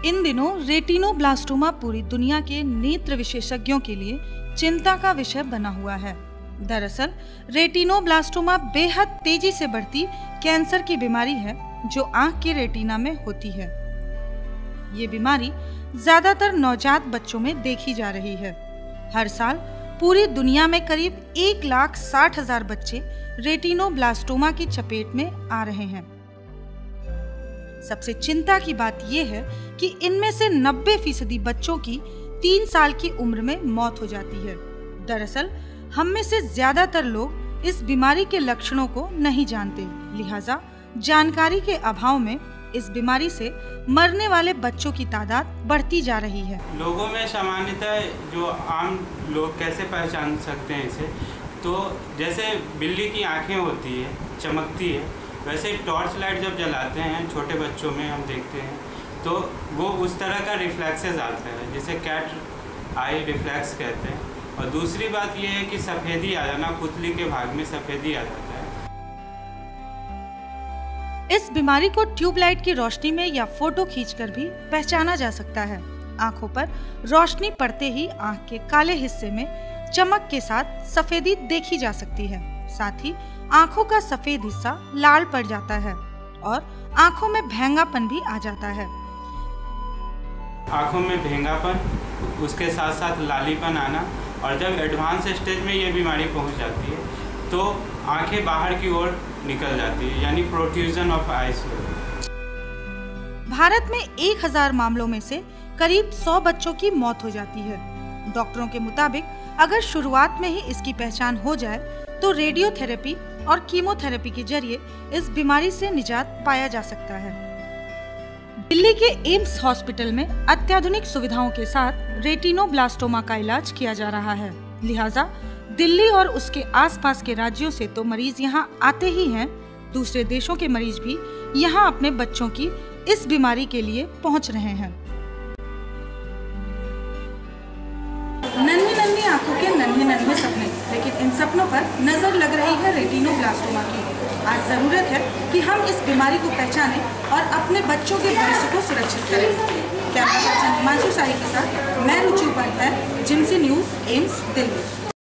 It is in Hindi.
इन दिनों रेटिनोब्लास्टोमा पूरी दुनिया के नेत्र विशेषज्ञों के लिए चिंता का विषय बना हुआ है। दरअसल रेटिनोब्लास्टोमा बेहद तेजी से बढ़ती कैंसर की बीमारी है जो आंख के रेटिना में होती है। ये बीमारी ज्यादातर नवजात बच्चों में देखी जा रही है। हर साल पूरी दुनिया में करीब 1,60,000 बच्चे रेटिनोब्लास्टोमा की चपेट में आ रहे हैं। सबसे चिंता की बात यह है कि इनमें से 90% बच्चों की 3 साल की उम्र में मौत हो जाती है। दरअसल हम में से ज्यादातर लोग इस बीमारी के लक्षणों को नहीं जानते, लिहाजा जानकारी के अभाव में इस बीमारी से मरने वाले बच्चों की तादाद बढ़ती जा रही है। लोगों में सामान्यतः जो आम लोग कैसे पहचान सकते हैं इसे, तो जैसे बिल्ली की आंखें होती है, चमकती है, वैसे टॉर्च लाइट जब जलाते हैं छोटे बच्चों में हम देखते हैं तो वो उस तरह का रिफ्लेक्सेस आता है जिसे कैट आई रिफ्लेक्स कहते हैं। और दूसरी बात ये है कि सफ़ेदी आ जाना, पुतली के भाग में सफ़ेदी आ जाता है। इस बीमारी को ट्यूबलाइट की रोशनी में या फोटो खींचकर भी पहचाना जा सकता है। आंखों पर रोशनी पड़ते ही आंख के काले हिस्से में चमक के साथ सफेदी देखी जा सकती है। साथ ही आंखों का सफेद हिस्सा लाल पड़ जाता है और आंखों में भेंगापन भी आ जाता है। आंखों में भेंगापन, उसके साथ साथ लालीपन आना, और जब एडवांस स्टेज में ये बीमारी पहुंच जाती है तो आंखें बाहर की ओर निकल जाती है, यानी प्रोट्रूजन ऑफ आईज। भारत में 1000 मामलों में से करीब 100 बच्चों की मौत हो जाती है। डॉक्टरों के मुताबिक अगर शुरुआत में ही इसकी पहचान हो जाए तो रेडियोथेरेपी और कीमोथेरेपी के जरिए इस बीमारी से निजात पाया जा सकता है। दिल्ली के एम्स हॉस्पिटल में अत्याधुनिक सुविधाओं के साथ रेटिनोब्लास्टोमा का इलाज किया जा रहा है। लिहाजा दिल्ली और उसके आसपास के राज्यों से तो मरीज यहाँ आते ही हैं, दूसरे देशों के मरीज भी यहाँ अपने बच्चों की इस बीमारी के लिए पहुँच रहे हैं। नन्ही आंखों के नन्हे सपने, लेकिन इन सपनों पर नजर लग रही है रेटिनोब्लास्टोमा की। आज जरूरत है कि हम इस बीमारी को पहचानें और अपने बच्चों के भविष्य को सुरक्षित करें। कैमरा पर्सन हिमांशु शाही के साथ मैं रुचि उपाध्याय, जिम्सी न्यूज़, एम्स दिल्ली।